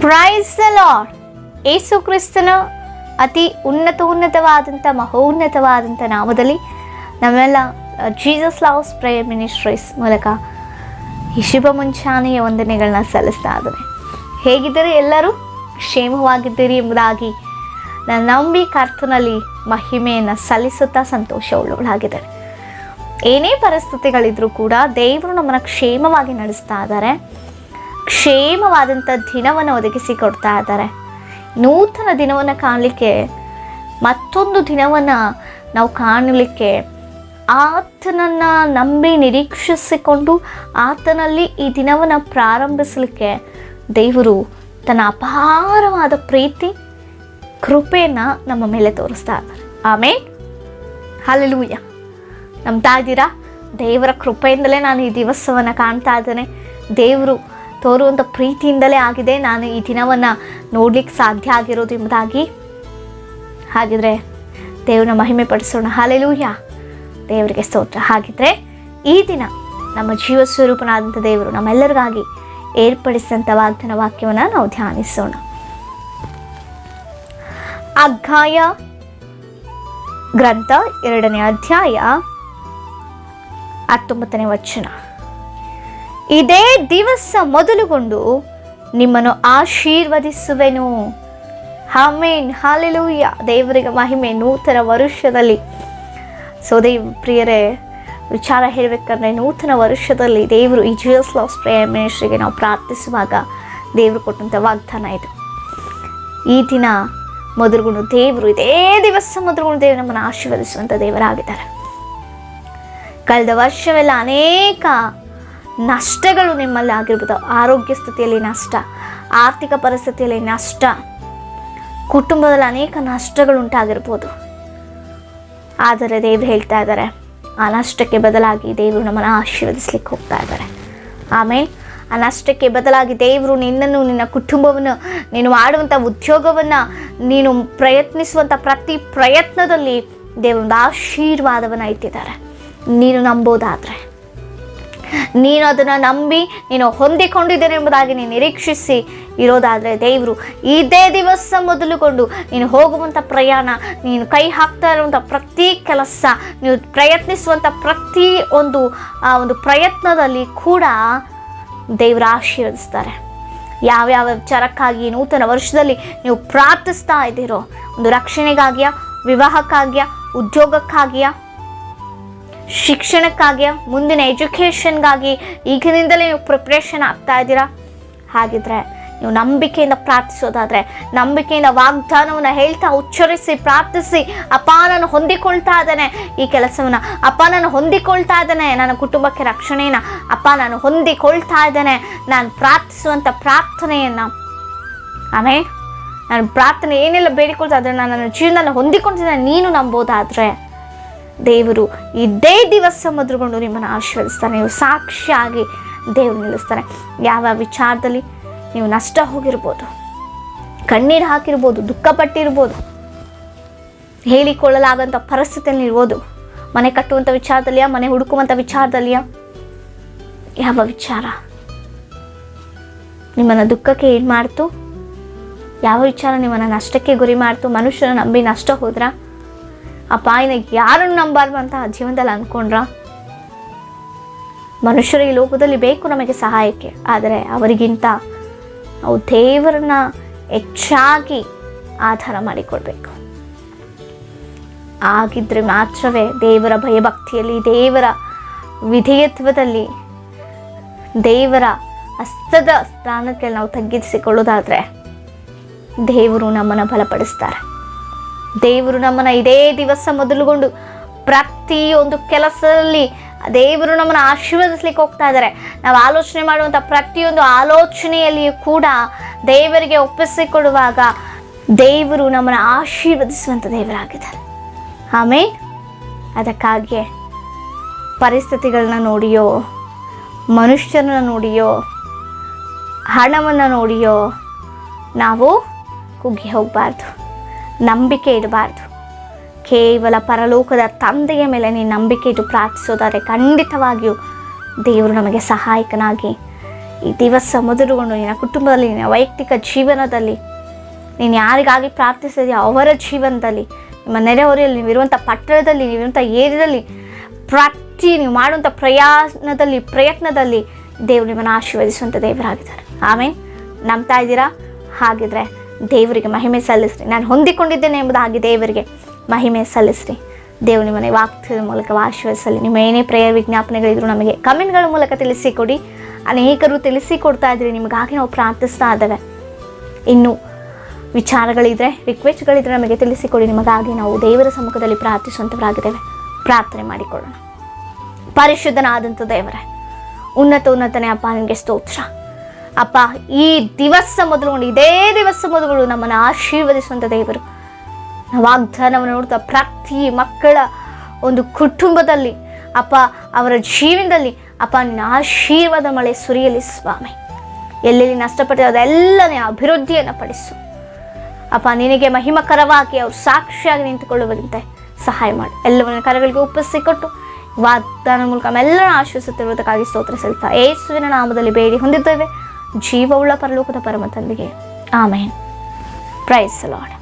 Praise the lord. ಯೇಸು ಕ್ರಿಸ್ತನ ಅತಿ ಉನ್ನತವಾದಂಥ ಮಹೋನ್ನತವಾದಂಥ ನಾಮದಲ್ಲಿ ನಮ್ಮೆಲ್ಲ ಜೀಸಸ್ ಲವ್ಸ್ ಪ್ರೇಯರ್ ಮಿನಿಸ್ಟ್ರೀಸ್ ಮೂಲಕ ಈ ಶುಭ ಮುಂಚಾನೆಯ ವಂದನೆಗಳನ್ನ ಸಲ್ಲಿಸ್ತಾ ಇದ್ದೇನೆ. ಹೇಗಿದ್ದರೆ ಎಲ್ಲರೂ ಕ್ಷೇಮವಾಗಿದ್ದೀರಿ ಎಂಬುದಾಗಿ ನಾನು ನಂಬಿ ಕರ್ತನಲ್ಲಿ ಮಹಿಮೆಯನ್ನು ಸಲ್ಲಿಸುತ್ತಾ ಸಂತೋಷವುಳ್ಳವಳಾಗಿದ್ದಾರೆ. ಏನೇ ಪರಿಸ್ಥಿತಿಗಳಿದ್ರೂ ಕೂಡ ದೇವರು ನಮ್ಮನ್ನು ಕ್ಷೇಮವಾಗಿ ನಡೆಸ್ತಾ ಇದ್ದಾರೆ. ಕ್ಷೇಮವಾದಂಥ ದಿನವನ್ನು ಒದಗಿಸಿ ಕೊಡ್ತಾ ಇದ್ದಾರೆ. ನೂತನ ದಿನವನ್ನು ಕಾಣಲಿಕ್ಕೆ, ಮತ್ತೊಂದು ದಿನವನ್ನು ನಾವು ಕಾಣಲಿಕ್ಕೆ, ಆತನನ್ನು ನಂಬಿ ನಿರೀಕ್ಷಿಸಿಕೊಂಡು ಆತನಲ್ಲಿ ಈ ದಿನವನ್ನು ಪ್ರಾರಂಭಿಸಲಿಕ್ಕೆ ದೇವರು ತನ್ನ ಅಪಾರವಾದ ಪ್ರೀತಿ ಕೃಪೆಯನ್ನು ನಮ್ಮ ಮೇಲೆ ತೋರಿಸ್ತಾ ಇದ್ದಾರೆ. ಆಮೇನ್, ಹಲ್ಲೆಲೂಯಾ. ನಂಬ್ತಾ ಇದ್ದೀರಾ? ದೇವರ ಕೃಪೆಯಿಂದಲೇ ನಾನು ಈ ದಿವಸವನ್ನು ಕಾಣ್ತಾ ಇದ್ದೇನೆ. ದೇವರು ತೋರುವಂಥ ಪ್ರೀತಿಯಿಂದಲೇ ಆಗಿದೆ ನಾನು ಈ ದಿನವನ್ನು ನೋಡ್ಲಿಕ್ಕೆ ಸಾಧ್ಯ ಆಗಿರೋದು ಎಂಬುದಾಗಿ. ಹಾಗಿದ್ರೆ ದೇವ್ರನ್ನ ಮಹಿಮೆ ಪಡಿಸೋಣ. ಹಲ್ಲೆಲೂಯಾ, ದೇವರಿಗೆ ಸ್ತೋತ್ರ. ಹಾಗಿದ್ರೆ ಈ ದಿನ ನಮ್ಮ ಜೀವ ಸ್ವರೂಪನಾದಂಥ ದೇವರು ನಮ್ಮೆಲ್ಲರಿಗಾಗಿ ಏರ್ಪಡಿಸಿದಂಥ ವಾಗ್ದಾನ ವಾಕ್ಯವನ್ನು ನಾವು ಧ್ಯಾನಿಸೋಣ. ಅಗ್ಗಾಯ ಗ್ರಂಥ 2ನೇ ಅಧ್ಯಾಯ 19ನೇ ವಚನ. ಇದೇ ದಿವಸ ಮೊದಲುಗೊಂಡು ನಿಮ್ಮನ್ನು ಆಶೀರ್ವದಿಸುವೆನು. Amen, hallelujah. ದೇವರಿಗೆ ಮಹಿಮೆ. ನೂತನ ವರ್ಷದಲ್ಲಿ ಪ್ರಿಯರೇ, ವಿಚಾರ ಹೇಳಬೇಕಂದ್ರೆ ನೂತನ ವರ್ಷದಲ್ಲಿ ದೇವರು ಈ ಜೀಸಸ್ ಲವ್ಸ್ ಪ್ರೇಯರ್ ಮಿನಿಸ್ಟ್ರಿಗೆ ನಾವು ಪ್ರಾರ್ಥಿಸುವಾಗ ದೇವರು ಕೊಟ್ಟಂಥ ವಾಗ್ದಾನ ಇದು. ಈ ದಿನ ಮೊದಲುಗೊಂಡು ದೇವರು, ಇದೇ ದಿವಸ ಮೊದಲುಗೊಂಡು ದೇವರು ನಮ್ಮನ್ನು ಆಶೀರ್ವದಿಸುವಂಥ ದೇವರಾಗಿದ್ದಾರೆ. ಕಳೆದ ವರ್ಷವೆಲ್ಲ ಅನೇಕ ನಷ್ಟಗಳು ನಿಮ್ಮಲ್ಲಿ ಆಗಿರ್ಬೋದು. ಆರೋಗ್ಯ ಸ್ಥಿತಿಯಲ್ಲಿ ನಷ್ಟ, ಆರ್ಥಿಕ ಪರಿಸ್ಥಿತಿಯಲ್ಲಿ ನಷ್ಟ, ಕುಟುಂಬದಲ್ಲಿ ಅನೇಕ ನಷ್ಟಗಳು ಉಂಟಾಗಿರ್ಬೋದು. ಆದರೆ ದೇವರು ಹೇಳ್ತಾ ಇದ್ದಾರೆ, ಆ ನಷ್ಟಕ್ಕೆ ಬದಲಾಗಿ ದೇವರು ನಮ್ಮನ್ನು ಆಶೀರ್ವದಿಸ್ಲಿಕ್ಕೆ ಹೋಗ್ತಾ ಇದ್ದಾರೆ. ಆಮೇಲೆ ಆ ನಷ್ಟಕ್ಕೆ ಬದಲಾಗಿ ದೇವರು ನಿನ್ನನ್ನು, ನಿನ್ನ ಕುಟುಂಬವನ್ನು, ನೀನು ಮಾಡುವಂಥ ಉದ್ಯೋಗವನ್ನು, ನೀನು ಪ್ರಯತ್ನಿಸುವಂಥ ಪ್ರತಿ ಪ್ರಯತ್ನದಲ್ಲಿ ದೇವರೊಂದು ಆಶೀರ್ವಾದವನ್ನು ಇಟ್ಟಿದ್ದಾರೆ. ನೀನು ನಂಬೋದಾದರೆ, ನೀನು ಅದನ್ನು ನಂಬಿ ನೀನು ಹೊಂದಿಕೊಂಡಿದ್ದೇನೆ ಎಂಬುದಾಗಿ ನೀನು ನಿರೀಕ್ಷಿಸಿ ಇರೋದಾದರೆ ದೇವರು ಇದೇ ದಿವಸ ಮೊದಲುಗೊಂಡು ನೀನು ಹೋಗುವಂಥ ಪ್ರಯಾಣ, ನೀನು ಕೈ ಹಾಕ್ತಾ ಇರುವಂಥ ಪ್ರತಿ ಕೆಲಸ, ನೀವು ಪ್ರಯತ್ನಿಸುವಂಥ ಪ್ರತಿ ಒಂದು ಪ್ರಯತ್ನದಲ್ಲಿ ಕೂಡ ದೇವರು ಆಶೀರ್ವದಿಸ್ತಾರೆ. ಯಾವ್ಯಾವ ವಿಚಾರಕ್ಕಾಗಿ ನೂತನ ವರ್ಷದಲ್ಲಿ ನೀವು ಪ್ರಾರ್ಥಿಸ್ತಾ ಇದ್ದೀರೋ, ಒಂದು ರಕ್ಷಣೆಗಾಗಿಯ, ವಿವಾಹಕ್ಕಾಗಿಯ, ಉದ್ಯೋಗಕ್ಕಾಗಿಯ, ಶಿಕ್ಷಣಕ್ಕಾಗಿಯ, ಮುಂದಿನ ಎಜುಕೇಷನ್ಗಾಗಿ ಈಗಿನಿಂದಲೇ ನೀವು ಪ್ರಿಪ್ರೇಷನ್ ಆಗ್ತಾ ಇದ್ದೀರಾ? ಹಾಗಿದ್ರೆ ನೀವು ನಂಬಿಕೆಯಿಂದ ಪ್ರಾರ್ಥಿಸೋದಾದರೆ, ನಂಬಿಕೆಯಿಂದ ವಾಗ್ದಾನವನ್ನು ಹೇಳ್ತಾ ಉಚ್ಚರಿಸಿ ಪ್ರಾರ್ಥಿಸಿ, ಅಪ್ಪ ನಾನು ಹೊಂದಿಕೊಳ್ತಾ ಇದ್ದೇನೆ ಈ ಕೆಲಸವನ್ನು, ಅಪ್ಪ ನಾನು ಹೊಂದಿಕೊಳ್ತಾ ಇದ್ದೇನೆ ನನ್ನ ಕುಟುಂಬಕ್ಕೆ ರಕ್ಷಣೆಯನ್ನು, ಅಪ್ಪ ನಾನು ಹೊಂದಿಕೊಳ್ತಾ ಇದ್ದೇನೆ ನಾನು ಪ್ರಾರ್ಥಿಸುವಂಥ ಪ್ರಾರ್ಥನೆಯನ್ನು. ಆಮೇಲೆ ನಾನು ಪ್ರಾರ್ಥನೆ ಏನೆಲ್ಲ ಬೇಡಿಕೊಳ್ತಾ ಇದ್ದೇನೆ, ನಾನು ನನ್ನ ಜೀವನದಲ್ಲಿ ಹೊಂದಿಕೊಂಡಿದ್ದೇನೆ ನೀನು ನಂಬೋದಾದರೆ ದೇವರು ಇದೇ ದಿವಸ ಮೊದಲುಗೊಂಡು ನಿಮ್ಮನ್ನು ಆಶೀರ್ವದಿಸ್ತಾನೆ. ನೀವು ಸಾಕ್ಷಿಯಾಗಿ ದೇವರು ನಿಲ್ಲಿಸ್ತಾನೆ. ಯಾವ ವಿಚಾರದಲ್ಲಿ ನೀವು ನಷ್ಟ ಹೋಗಿರ್ಬೋದು, ಕಣ್ಣೀರು ಹಾಕಿರ್ಬೋದು, ದುಃಖಪಟ್ಟಿರ್ಬೋದು, ಹೇಳಿಕೊಳ್ಳಲಾಗಂಥ ಪರಿಸ್ಥಿತಿಯಲ್ಲಿ ಇರ್ಬೋದು, ಮನೆ ಕಟ್ಟುವಂಥ ವಿಚಾರದಲ್ಲಿಯಾ, ಮನೆ ಹುಡುಕುವಂಥ ವಿಚಾರದಲ್ಲಿಯಾ, ಯಾವ ವಿಚಾರ ನಿಮ್ಮನ್ನು ದುಃಖಕ್ಕೆ ಏನು ಮಾಡ್ತು, ಯಾವ ವಿಚಾರ ನಿಮ್ಮನ್ನು ನಷ್ಟಕ್ಕೆ ಗುರಿ ಮಾಡ್ತು, ಮನುಷ್ಯನ ನಂಬಿ ನಷ್ಟ ಹೋದ್ರ, ಅಪ್ಪ ಇನ್ನಾಗ ಯಾರನ್ನು ನಂಬಾರ್ದು ಅಂತ ಜೀವನದಲ್ಲಿ ಅಂದ್ಕೊಂಡ್ರ? ಮನುಷ್ಯರು ಈ ಲೋಕದಲ್ಲಿ ಬೇಕು ನಮಗೆ ಸಹಾಯಕ್ಕೆ, ಆದರೆ ಅವರಿಗಿಂತ ನಾವು ದೇವರನ್ನ ಹೆಚ್ಚಾಗಿ ಆಧಾರ ಮಾಡಿಕೊಳ್ಬೇಕು. ಆಗಿದ್ರೆ ಮಾತ್ರವೇ ದೇವರ ಭಯಭಕ್ತಿಯಲ್ಲಿ, ದೇವರ ವಿಧೇಯತ್ವದಲ್ಲಿ, ದೇವರ ಹಸ್ತದ ಸ್ಥಾನಕ್ಕೆ ನಾವು ತಗ್ಗಿಸಿಕೊಳ್ಳೋದಾದರೆ ದೇವರು ನಮ್ಮನ್ನು ಬಲಪಡಿಸ್ತಾರೆ. ದೇವರು ನಮ್ಮನ್ನು ಇದೇ ದಿವಸ ಮೊದಲುಗೊಂಡು ಪ್ರತಿಯೊಂದು ಕೆಲಸದಲ್ಲಿ ದೇವರು ನಮ್ಮನ್ನು ಆಶೀರ್ವದಿಸ್ಲಿಕ್ಕೆ ಹೋಗ್ತಾ ಇದ್ದಾರೆ. ನಾವು ಆಲೋಚನೆ ಮಾಡುವಂಥ ಪ್ರತಿಯೊಂದು ಆಲೋಚನೆಯಲ್ಲಿಯೂ ಕೂಡ ದೇವರಿಗೆ ಒಪ್ಪಿಸಿಕೊಡುವಾಗ ದೇವರು ನಮ್ಮನ್ನು ಆಶೀರ್ವದಿಸುವಂಥ ದೇವರಾಗಿದ್ದಾರೆ. ಆಮೇಲೆ ಅದಕ್ಕಾಗಿಯೇ ಪರಿಸ್ಥಿತಿಗಳನ್ನ ನೋಡಿಯೋ, ಮನುಷ್ಯರನ್ನ ನೋಡಿಯೋ, ಹಣವನ್ನು ನೋಡಿಯೋ ನಾವು ಕುಗ್ಗಿ ಹೋಗಬಾರ್ದು, ನಂಬಿಕೆ ಇಡಬಾರ್ದು. ಕೇವಲ ಪರಲೋಕದ ತಂದೆಯ ಮೇಲೆ ನೀನು ನಂಬಿಕೆ ಇಟ್ಟು ಪ್ರಾರ್ಥಿಸೋದಾದರೆ ಖಂಡಿತವಾಗಿಯೂ ದೇವರು ನಮಗೆ ಸಹಾಯಕನಾಗಿ ಈ ದಿವಸ ಮೊದಲುಗೊಂಡು ನಿನ್ನ ಕುಟುಂಬದಲ್ಲಿ, ನಿನ್ನ ವೈಯಕ್ತಿಕ ಜೀವನದಲ್ಲಿ, ನೀನು ಯಾರಿಗಾಗಿ ಪ್ರಾರ್ಥಿಸಿದೆಯೋ ಅವರ ಜೀವನದಲ್ಲಿ, ನಿಮ್ಮ ನೆರೆಹೊರೆಯಲ್ಲಿ, ನೀವಿರುವಂಥ ಪಟ್ಟಣದಲ್ಲಿ, ನೀವಿರುವಂಥ ಏರಿಯಾದಲ್ಲಿ, ನೀವು ಮಾಡುವಂಥ ಪ್ರಯತ್ನದಲ್ಲಿ ದೇವರು ನಿಮ್ಮನ್ನು ಆಶೀರ್ವದಿಸುವಂಥ ದೇವರಾಗಿದ್ದಾರೆ. ಆಮೇಲೆ ನಂಬ್ತಾ ಇದ್ದೀರಾ? ಹಾಗಿದ್ರೆ ದೇವರಿಗೆ ಮಹಿಮೆ ಸಲ್ಲಿಸ್ರಿ. ನಾನು ಹೊಂದಿಕೊಂಡಿದ್ದೇನೆ ಎಂಬುದಾಗಿ ದೇವರಿಗೆ ಮಹಿಮೆ ಸಲ್ಲಿಸ್ರಿ. ದೇವರು ನಿಮ್ಮನೆ ವಾಕ್ಯದ ಮೂಲಕ ಆಶೀರ್ವದಿಸಲಿ. ನಿಮ್ಮ ಏನೇ ಪ್ರೇಯರ್ ವಿಜ್ಞಾಪನೆಗಳಿದ್ರು ನಮಗೆ ಕಮೆಂಟ್ಗಳ ಮೂಲಕ ತಿಳಿಸಿಕೊಡಿ. ಅನೇಕರು ತಿಳಿಸಿಕೊಡ್ತಾ ಇದ್ದೀರಿ, ನಿಮಗಾಗಿ ನಾವು ಪ್ರಾರ್ಥಿಸ್ತಾ ಇದ್ದೇವೆ. ಇನ್ನೂ ವಿಚಾರಗಳಿದ್ರೆ, ರಿಕ್ವೆಸ್ಟ್ಗಳಿದ್ರೆ ನಮಗೆ ತಿಳಿಸಿಕೊಡಿ. ನಿಮಗಾಗಿ ನಾವು ದೇವರ ಸಮ್ಮುಖದಲ್ಲಿ ಪ್ರಾರ್ಥಿಸುವಂಥವರಾಗಿದ್ದೇವೆ. ಪ್ರಾರ್ಥನೆ ಮಾಡಿಕೊಳ್ಳೋಣ. ಪರಿಶುದ್ಧನಾದಂಥ ದೇವರೇ, ಉನ್ನತನೇ ಅಪ್ಪ, ನಿಮಗೆ ಸ್ತೋತ್ರ ಅಪ್ಪ. ಈ ದಿವಸ ಮೊದಲುಗೊಂಡು, ಇದೇ ದಿವಸ ಮೊದಲು ನಮ್ಮನ್ನು ಆಶೀರ್ವದಿಸುವಂಥ ದೇವರು, ವಾಗ್ದಾನವನ್ನು ನೋಡ್ತಾ ಪ್ರತಿ ಮಕ್ಕಳ ಒಂದು ಕುಟುಂಬದಲ್ಲಿ ಅಪ್ಪ, ಅವರ ಜೀವನದಲ್ಲಿ ಅಪ್ಪ ನಿನ್ನ ಆಶೀರ್ವಾದ ಮಳೆ ಸುರಿಯಲಿ ಸ್ವಾಮಿ. ಎಲ್ಲೆಲ್ಲಿ ನಷ್ಟಪಟ್ಟಿದೆ ಅದೆಲ್ಲನೇ ಅಭಿವೃದ್ಧಿಯನ್ನು ಪಡಿಸು ಅಪ್ಪ. ನಿನಗೆ ಮಹಿಮಕರವಾಗಿ ಅವರು ಸಾಕ್ಷಿಯಾಗಿ ನಿಂತುಕೊಳ್ಳುವಂತೆ ಸಹಾಯ ಮಾಡಿ. ಎಲ್ಲವನ್ನ ಕರಗಳಿಗೆ ಒಪ್ಪಿಸಿಕೊಟ್ಟು ವಾಗ್ದಾನ ಮೂಲಕ ನಮ್ಮೆಲ್ಲರನ್ನು ಆಶೀರ್ವಿಸುತ್ತಿರುವುದಕ್ಕಾಗಿ ಸ್ತೋತ್ರ ಸಲ್ಲಿಸ್ತಾ ಯೇಸುವಿನ ನಾಮದಲ್ಲಿ ಬೇಡಿ ಹೊಂದಿದ್ದೇವೆ, ಜೀವವುಳ್ಳ ಪರಲೋಕದ ಪರಮ ತಂದೆಗೆ. ಆಮೇನ್. Praise the lord.